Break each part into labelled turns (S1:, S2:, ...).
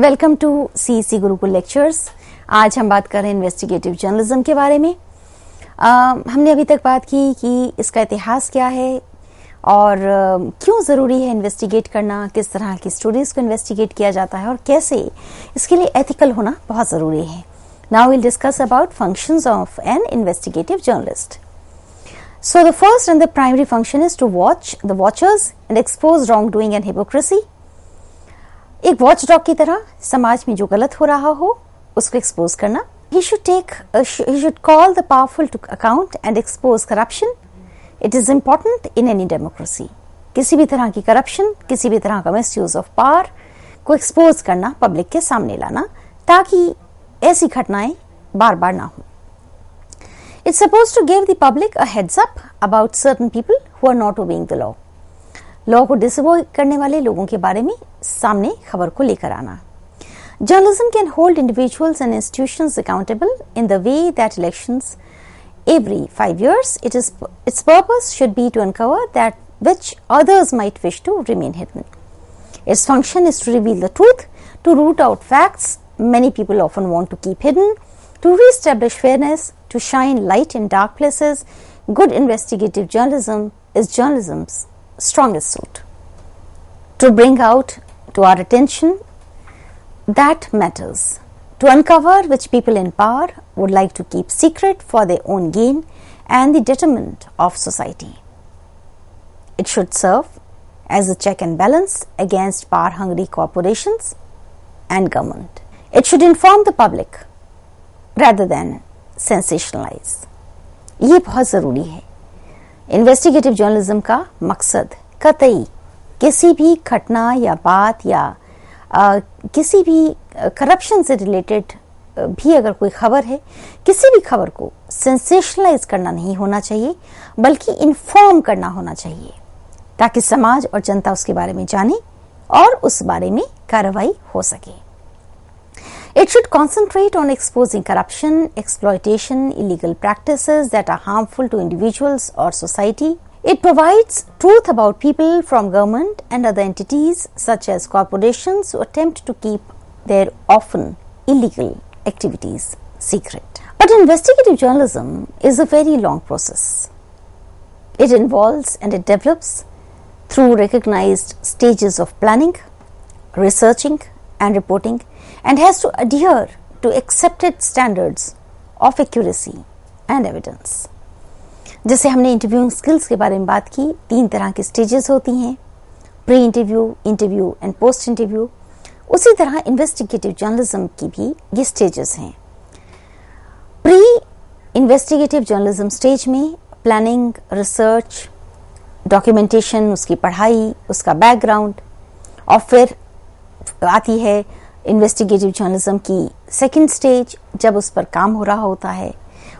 S1: Welcome to CEC Gurukul lectures. आज हम बात कर रहे हैं इन्वेस्टिगेटिव जर्नलिज्म के बारे में। हमने अभी तक बात की कि इसका इतिहास क्या है और क्यों ज़रूरी है इन्वेस्टिगेट करना, किस तरह की स्टोरीज को इन्वेस्टिगेट किया जाता है और कैसे इसके लिए एथिकल होना बहुत ज़रूरी है। Now will discuss about functions of an investigative journalist. So the first and the primary function is to watch the watchers and expose wrongdoing and hypocrisy. एक वॉच डॉग की तरह समाज में जो गलत हो रहा हो उसको एक्सपोज करना। He should call the powerful to account and expose corruption. It is important in any democracy. किसी भी तरह की करप्शन, किसी भी तरह का मिसयूज ऑफ पावर को एक्सपोज करना, पब्लिक के सामने लाना, ताकि ऐसी घटनाएं बार बार ना हो। It's supposed to give the public a heads up about certain people who are not obeying the law. Law को डिसोबे करने वाले लोगों के बारे में सामने खबर को लेकर आना। Journalism can hold individuals and institutions accountable in the way that elections every 5 years. Its purpose should be to uncover that which others might wish to remain hidden. Its function is to reveal the truth, to root out facts many people often want to keep hidden, to re-establish fairness, to shine light in dark places. Good investigative journalism is journalism's strongest suit. To bring out to our attention that matters, to uncover which people in power would like to keep secret for their own gain and the detriment of society. It should serve as a check and balance against power-hungry corporations and government. It should inform the public rather than sensationalize. ये बहुत ज़रूरी है। Investigative journalism का मकसद कतई किसी भी घटना या बात या किसी भी करप्शन से रिलेटेड भी अगर कोई खबर है, किसी भी खबर को सेंसेशनलाइज करना नहीं होना चाहिए, बल्कि इन्फॉर्म करना होना चाहिए, ताकि समाज और जनता उसके बारे में जाने और उस बारे में कार्रवाई हो सके। It should concentrate on exposing corruption, exploitation, illegal practices that are harmful to individuals or society. It provides truth about people from government and other entities such as corporations who attempt to keep their often illegal activities secret. But investigative journalism is a very long process. It involves and it develops through recognized stages of planning, researching and reporting, and has to adhere to accepted standards of accuracy and evidence. जैसे हमने interviewing skills के बारे में बात की, 3 तरह की stages होती हैं, pre interview, interview and post interview. उसी तरह इन्वेस्टिगेटिव जर्नलिज्म की भी ये स्टेजेस हैं। प्री इन्वेस्टिगेटिव जर्नलिज्म स्टेज में प्लानिंग, रिसर्च, डॉक्यूमेंटेशन, उसकी पढ़ाई, उसका बैकग्राउंड, और फिर आती है इन्वेस्टिगेटिव जर्नलिज्म की सेकंड स्टेज जब उस पर काम हो रहा होता है,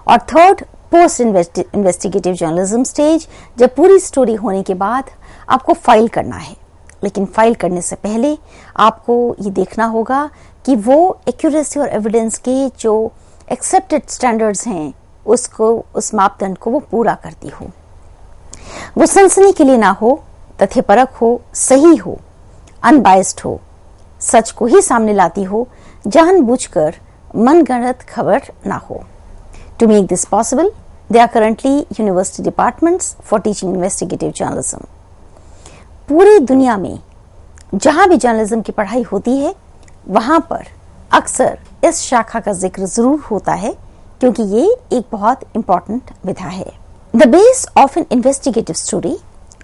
S1: और third post investigative journalism stage जब पूरी स्टोरी होने के बाद आपको फाइल करना है। लेकिन फाइल करने से पहले आपको ये देखना होगा कि वो एक्यूरेसी और एविडेंस के जो एक्सेप्टेड स्टैंडर्ड्स हैं उसको, उस मापदंड को वो पूरा करती हो, वो सनसनी के लिए ना हो, तथ्यपरक हो, सही हो, अनबायस्ड हो, सच को ही सामने लाती हो, जानबूझकर मनगढ़ंत खबर ना हो। To make this possible, there are currently university departments for teaching investigative journalism. पूरी दुनिया में जहां भी जर्नलिज्म की पढ़ाई होती है, वहां पर अक्सर इस शाखा का जिक्र जरूर होता है, क्योंकि ये एक बहुत इंपॉर्टेंट विधा है। The base of an investigative story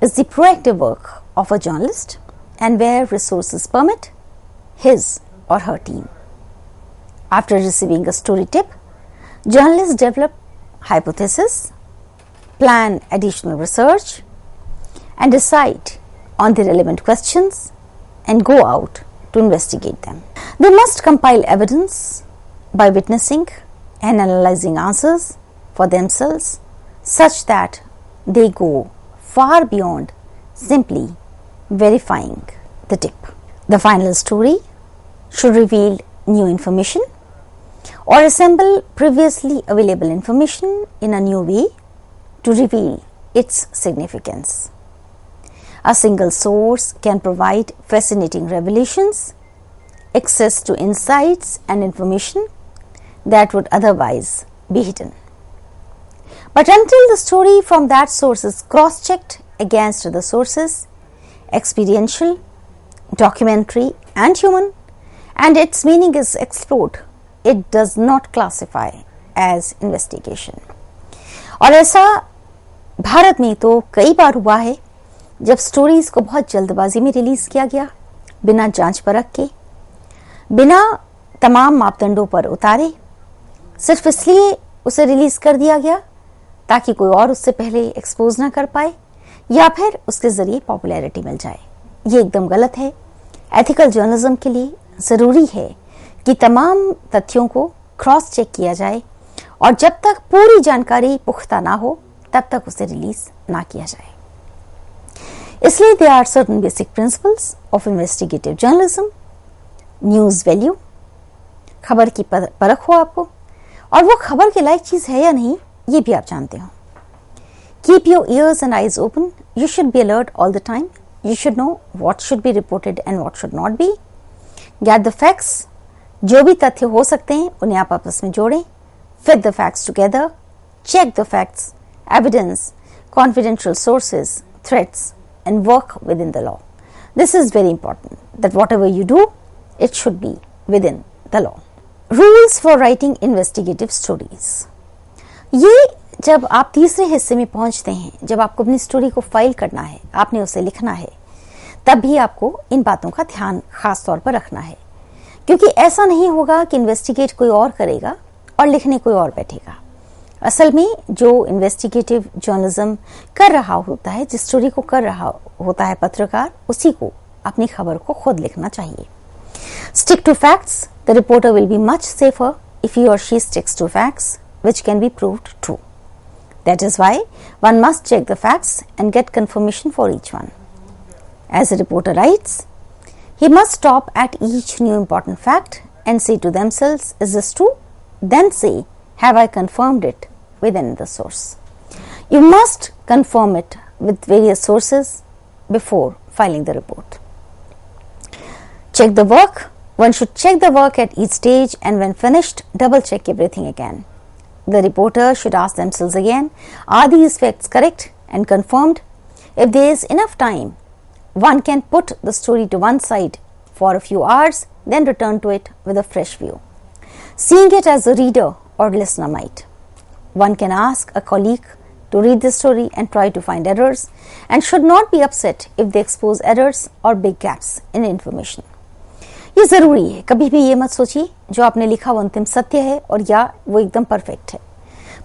S1: is the proactive work of a journalist, and where resources permit, his or her team. After receiving a story tip, journalists develop hypotheses, plan additional research, and decide on the relevant questions and go out to investigate them. They must compile evidence by witnessing and analyzing answers for themselves such that they go far beyond simply verifying the tip. The final story should reveal new information or assemble previously available information in a new way to reveal its significance. A single source can provide fascinating revelations access to insights and information that would otherwise be hidden. But until the story from that source is cross-checked against other sources, experiential, documentary and human, and its meaning is explored, it does not classify as investigation. और ऐसा भारत में तो कई बार हुआ है जब stories को बहुत जल्दबाजी में रिलीज किया गया, बिना जांच परख के, बिना तमाम मापदंडों पर उतारे, सिर्फ इसलिए उसे रिलीज कर दिया गया ताकि कोई और उससे पहले एक्सपोज ना कर पाए या फिर उसके जरिए पॉपुलैरिटी मिल जाए। ये एकदम गलत है। एथिकल जर्नलिज्म के लिए जरूरी है कि तमाम तथ्यों को क्रॉस चेक किया जाए और जब तक पूरी जानकारी पुख्ता ना हो तब तक उसे रिलीज ना किया जाए। इसलिए there are certain basic principles of investigative journalism. News value, खबर की परख हो आपको, और वो खबर के लायक चीज है या नहीं ये भी आप जानते हो। Keep your ears and eyes open, you should be alert all the time, you should know what should be reported and what should not be. Get the facts, जो भी तथ्य हो सकते हैं उन्हें आप आपस में जोड़ें, fit the facts together, check the facts, evidence, confidential sources, threats, and work within the law. This is very important that whatever you do, it should be within the law. Rules for writing investigative stories. ये जब आप तीसरे हिस्से में पहुंचते हैं, जब आपको अपनी स्टोरी को फाइल करना है, आपने उसे लिखना है, तब भी आपको इन बातों का ध्यान खास तौर पर रखना है, क्योंकि ऐसा नहीं होगा कि इन्वेस्टिगेट कोई और करेगा और लिखने कोई और बैठेगा। असल में जो इन्वेस्टिगेटिव जर्नलिज्म कर रहा होता है, जिस स्टोरी को कर रहा होता है पत्रकार, उसी को अपनी खबर को खुद लिखना चाहिए। Stick to facts, the reporter will be much safer if he or she sticks to facts which can be proved true. That is why one must check the facts and get confirmation for each one. As a reporter writes, he must stop at each new important fact and say to themselves, is this true? Then say, have I confirmed it within the source? You must confirm it with various sources before filing the report. Check the work. One should check the work at each stage, and when finished, double check everything again. The reporter should ask themselves again, are these facts correct and confirmed? If there is enough time, one can put the story to one side for a few hours, then return to it with a fresh view, seeing it as a reader or listener might. One can ask a colleague to read the story and try to find errors, and should not be upset if they expose errors or big gaps in information. ये जरूरी है। कभी भी ये मत सोचिए जो आपने लिखा वो अंतिम सत्य है और या वो एकदम परफेक्ट है।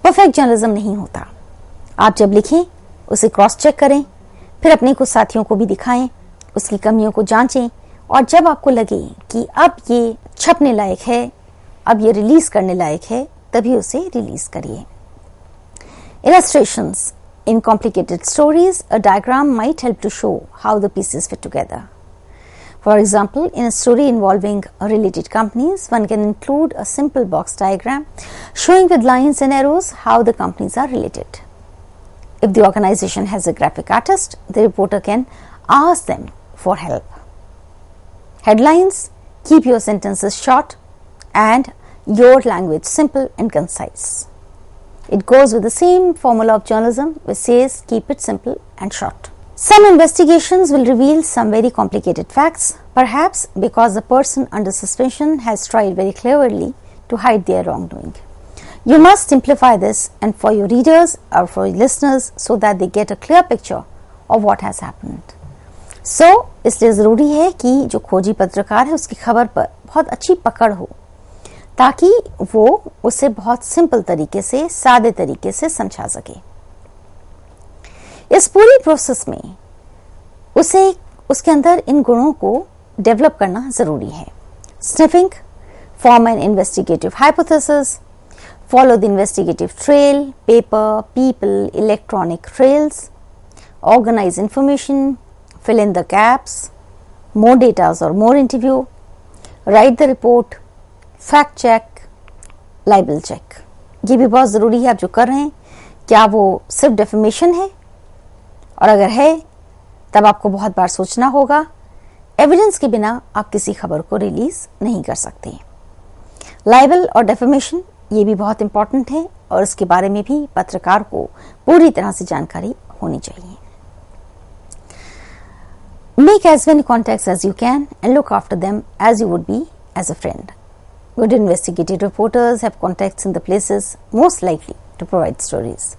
S1: परफेक्ट जर्नलिज्म नहीं होता। आप जब लिखें उसे क्रॉस चेक करें, फिर अपने कुछ साथियों को भी दिखाएं, उसकी कमियों को जांचें, और जब आपको लगे कि अब ये छपने लायक है, अब ये रिलीज करने लायक है, तभी उसे रिलीज करिए। Illustrations. In complicated stories, a diagram might help to show how the pieces fit together. For example, in a story involving related companies, one can include a simple box diagram showing with lines and arrows how the companies are related. If the organization has a graphic artist, the reporter can ask them for help. Headlines: keep your sentences short and your language simple and concise. It goes with the same formula of journalism which says keep it simple and short. Some investigations will reveal some very complicated facts, perhaps because the person under suspension has tried very cleverly to hide their wrongdoing. You must simplify this and for your readers or for your listeners so that they get a clear picture of what has happened. So, इसलिए जरूरी है कि जो खोजी पत्रकार है उसकी खबर पर बहुत अच्छी पकड़ हो, ताकि वो उसे बहुत सिंपल तरीके से, सादे तरीके से समझा सके। इस पूरी प्रोसेस में उसे उसके अंदर इन गुणों को डेवलप करना जरूरी है। Sniffing, form an investigative hypothesis, follow the investigative trail, paper, people, electronic trails, organise information, fill in the gaps, more data or more interview, write the report, fact check, libel check. ये भी बहुत ज़रूरी है। आप जो कर रहे हैं क्या वो सिर्फ डेफेमेशन है, और अगर है तब आपको बहुत बार सोचना होगा एविडेंस के बिना आप किसी खबर को रिलीज नहीं कर सकते। लाइबल और डेफेमेशन ये भी बहुत इंपॉर्टेंट है और इसके बारे में भी पत्रकार को पूरी तरह से जानकारी होनी चाहिए। Make as many contacts as you can and look after them as you would be as a friend. Good investigative reporters have contacts in the places most likely to provide stories.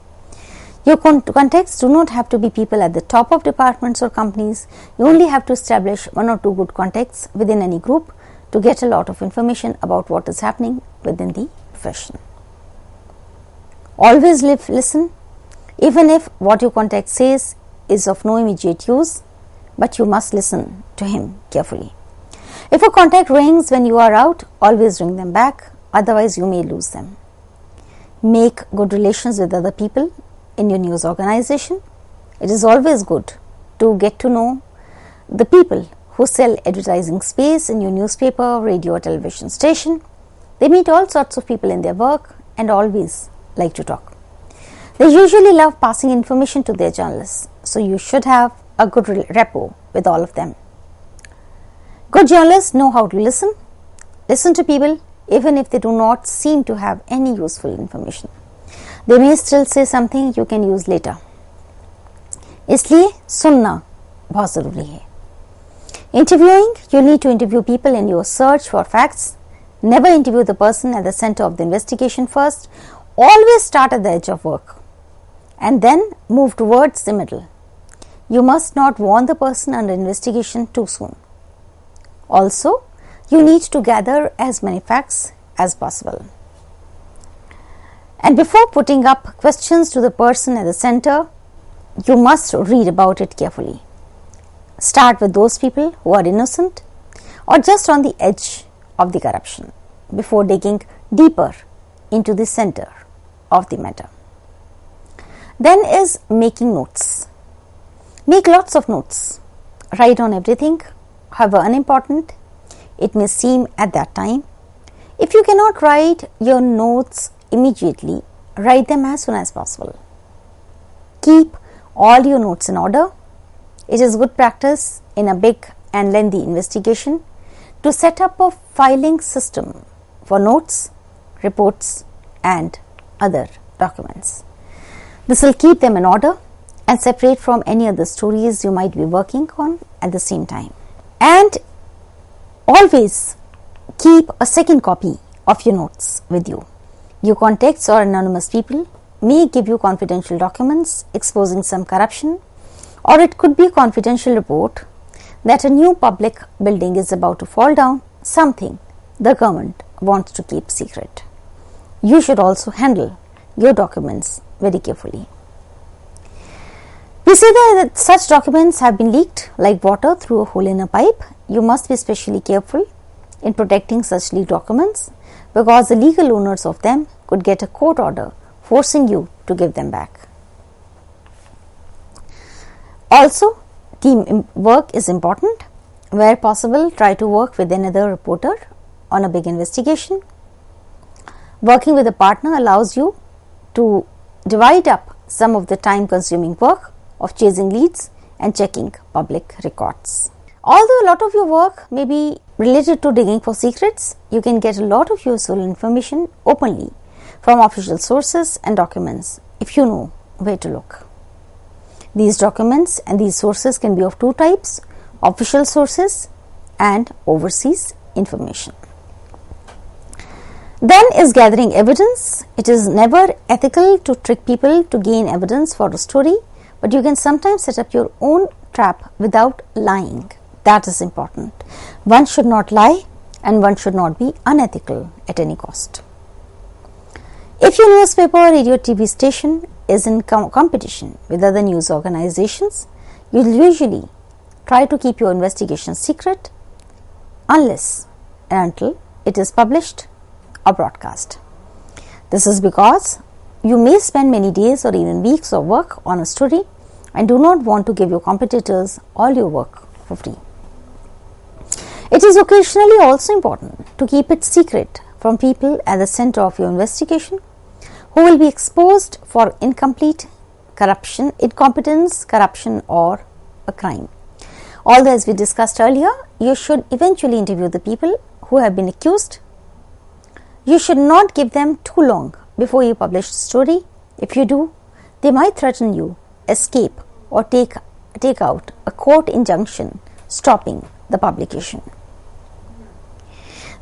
S1: Your contacts do not have to be people at the top of departments or companies. You only have to establish one or two good contacts within any group to get a lot of information about what is happening within the profession. Always listen, even if what your contact says is of no immediate use, but you must listen to him carefully. If a contact rings when you are out, always ring them back, otherwise you may lose them. Make good relations with other people in your news organization. It is always good to get to know the people who sell advertising space in your newspaper, radio or television station. They meet all sorts of people in their work and always like to talk. They usually love passing information to their journalists, so you should have a good rapport with all of them. Good journalists know how to listen. Listen to people even if they do not seem to have any useful information. They may still say something you can use later. इसलिए सुनना बहुत ज़रूरी है. Interviewing, you need to interview people in your search for facts. Never interview the person at the center of the investigation first. Always start at the edge of work and then move towards the middle. You must not warn the person under investigation too soon. Also, you need to gather as many facts as possible. And before putting up questions to the person at the center, you must read about it carefully. Start with those people who are innocent or just on the edge of the corruption before digging deeper into the center of the matter. Then is making notes. Make lots of notes. Write on everything, however unimportant it may seem at that time. If you cannot write your notes immediately, write them as soon as possible. Keep all your notes in order. It is good practice in a big and lengthy investigation to set up a filing system for notes, reports and other documents. This will keep them in order and separate from any other stories you might be working on at the same time. And always keep a second copy of your notes with you. Your contacts or anonymous people may give you confidential documents exposing some corruption, or it could be a confidential report that a new public building is about to fall down, something the government wants to keep secret. You should also handle your documents very carefully. We say that such documents have been leaked like water through a hole in a pipe. You must be especially careful in protecting such leaked documents because the legal owners of them could get a court order forcing you to give them back. Also, team work is important. Where possible, try to work with another reporter on a big investigation. Working with a partner allows you to divide up some of the time-consuming work of chasing leads and checking public records. Although a lot of your work may be related to digging for secrets, you can get a lot of useful information openly from official sources and documents if you know where to look. These documents and these sources can be of two types: official sources and overseas information. Then is gathering evidence. It is never ethical to trick people to gain evidence for a story, but you can sometimes set up your own trap without lying. That is important. One should not lie and one should not be unethical at any cost. If your newspaper, radio, TV station is in competition with other news organizations, you will usually try to keep your investigation secret unless and until it is published or broadcast. This is because you may spend many days or even weeks of work on a story and do not want to give your competitors all your work for free. It is occasionally also important to keep it secret from people at the center of your investigation who will be exposed for incompetence, corruption or a crime. Although, as we discussed earlier, you should eventually interview the people who have been accused. You should not give them too long before you publish the story. If you do, they might threaten you, escape, or take out a court injunction stopping the publication.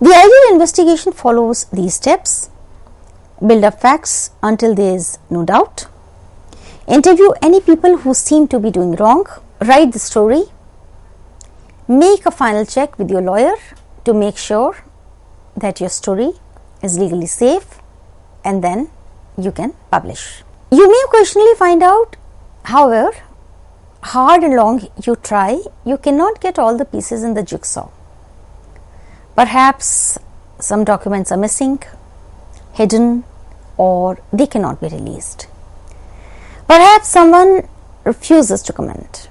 S1: The ideal investigation follows these steps. Build up facts until there is no doubt. Interview any people who seem to be doing wrong. Write the story. Make a final check with your lawyer to make sure that your story is legally safe, and then you can publish. You may occasionally find out, however, hard and long you try, you cannot get all the pieces in the jigsaw. Perhaps some documents are missing, hidden, or they cannot be released. Perhaps someone refuses to comment.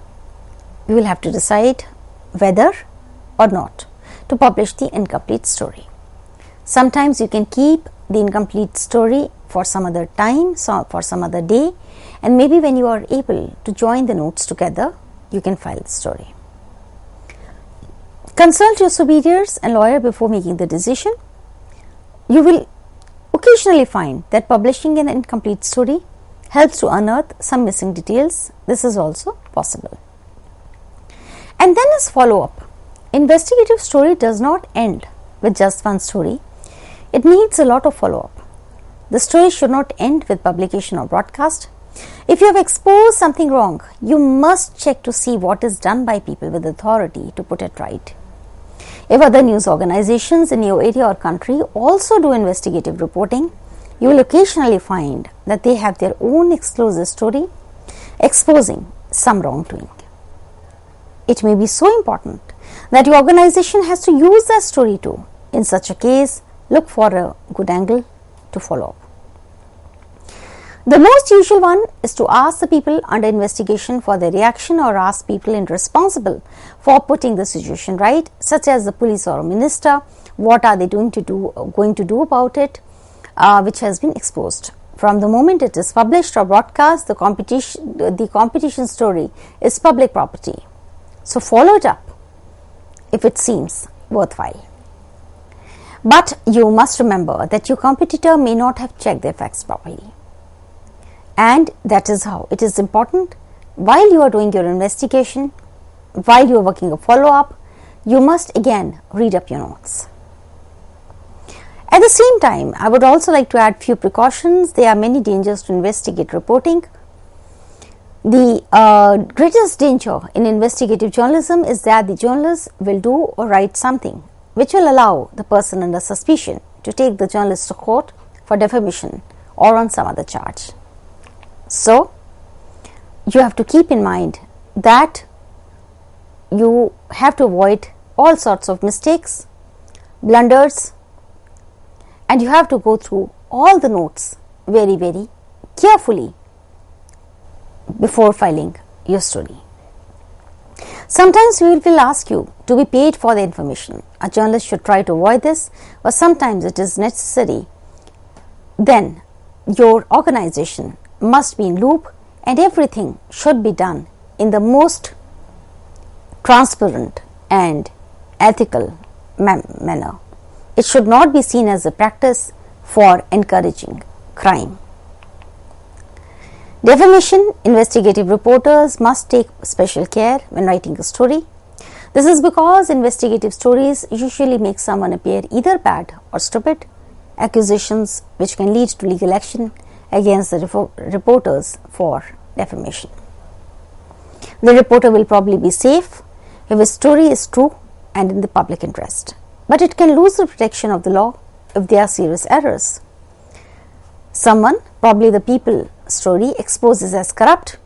S1: You will have to decide whether or not to publish the incomplete story. Sometimes you can keep the incomplete story for some other time, for some other day, and maybe when you are able to join the notes together, you can file the story. Consult your superiors and lawyer before making the decision. You will occasionally find that publishing an incomplete story helps to unearth some missing details. This is also possible. And then as follow-up, investigative story does not end with just one story. It needs a lot of follow-up. The story should not end with publication or broadcast. If you have exposed something wrong, you must check to see what is done by people with authority to put it right. If other news organizations in your area or country also do investigative reporting, you will occasionally find that they have their own exclusive story exposing some wrongdoing. It may be so important that your organization has to use that story too. In such a case, look for a good angle to follow up. The most usual one is to ask the people under investigation for their reaction, or ask people responsible for putting the situation right, such as the police or a minister. What are they going to do about it, which has been exposed? From the moment it is published or broadcast, the competition story is public property. So follow it up if it seems worthwhile. But you must remember that your competitor may not have checked their facts properly. And that is how it is important, while you are doing your investigation, while you are working a follow-up, you must again read up your notes. At the same time, I would also like to add few precautions. There are many dangers to investigate reporting. The greatest danger in investigative journalism is that the journalist will do or write something which will allow the person under suspicion to take the journalist to court for defamation or on some other charge. So, you have to keep in mind that you have to avoid all sorts of mistakes, blunders, and you have to go through all the notes very, very carefully before filing your story. Sometimes we will ask you to be paid for the information. A journalist should try to avoid this, but sometimes it is necessary. Then your organization must be in loop, and everything should be done in the most transparent and ethical manner. It should not be seen as a practice for encouraging crime. Defamation: investigative reporters must take special care when writing a story. This is because investigative stories usually make someone appear either bad or stupid, accusations which can lead to legal action against the reporters for defamation. The reporter will probably be safe if his story is true and in the public interest, but it can lose the protection of the law if there are serious errors. Someone, probably the People story, exposes as corrupt,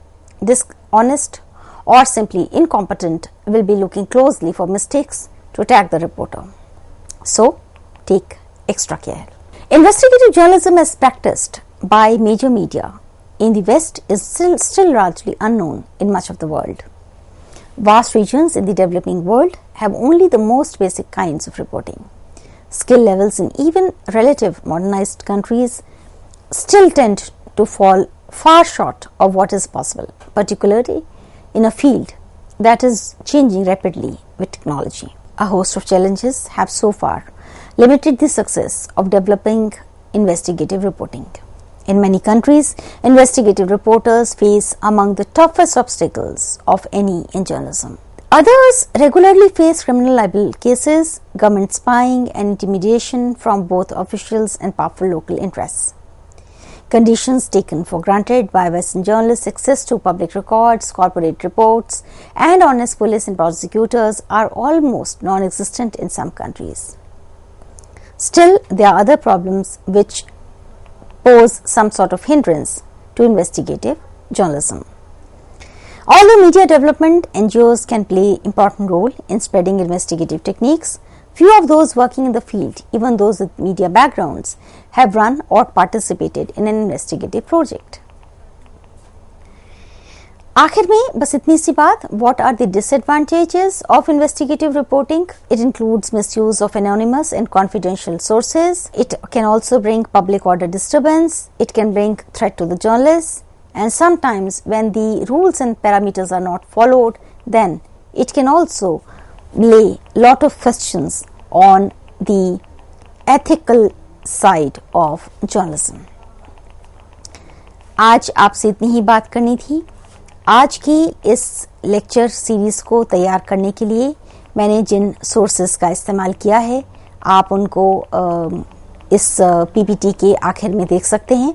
S1: dishonest, or simply incompetent will be looking closely for mistakes to attack the reporter. So, take extra care. Investigative journalism as practiced by major media in the West is still largely unknown in much of the world. Vast regions in the developing world have only the most basic kinds of reporting. Skill levels in even relative modernized countries still tend to fall far short of what is possible, particularly in a field that is changing rapidly with technology. a host of challenges have so far limited the success of developing investigative reporting. In many countries, investigative reporters face among the toughest obstacles of any in journalism. Others regularly face criminal libel cases, government spying, and intimidation from both officials and powerful local interests. Conditions taken for granted by Western journalists, access to public records, corporate reports, and honest police and prosecutors are almost non-existent in some countries. Still, there are other problems which pose some sort of hindrance to investigative journalism. Although media development NGOs can play an important role in spreading investigative techniques, few of those working in the field, even those with media backgrounds, have run or participated in an investigative project. आखिर में बस इतनी सी बात, what are the disadvantages of investigative reporting? It includes misuse of anonymous and confidential sources. It can also bring public order disturbance. It can bring threat to the journalists. And sometimes when the rules and parameters are not followed, then it can also lay lot of questions on the ethical side of journalism. आज आपसे इतनी ही बात करनी थी. आज की इस lecture series को तैयार करने के लिए मैंने जिन सोर्सेस का इस्तेमाल किया है, आप उनको इस पीपीटी के आखिर में देख सकते हैं.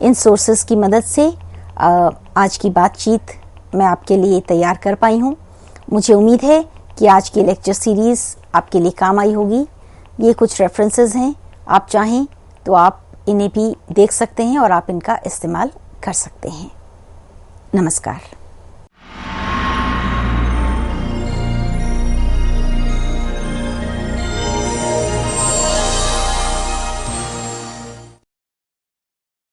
S1: इन सोर्सेस की मदद से आज की बातचीत मैं आपके लिए तैयार कर पाई हूँ. मुझे उम्मीद है कि आज की लेक्चर सीरीज आपके लिए काम आई होगी. ये कुछ रेफरेंसेस हैं, आप चाहें तो आप इन्हें भी देख सकते हैं और आप इनका इस्तेमाल कर सकते हैं. नमस्कार.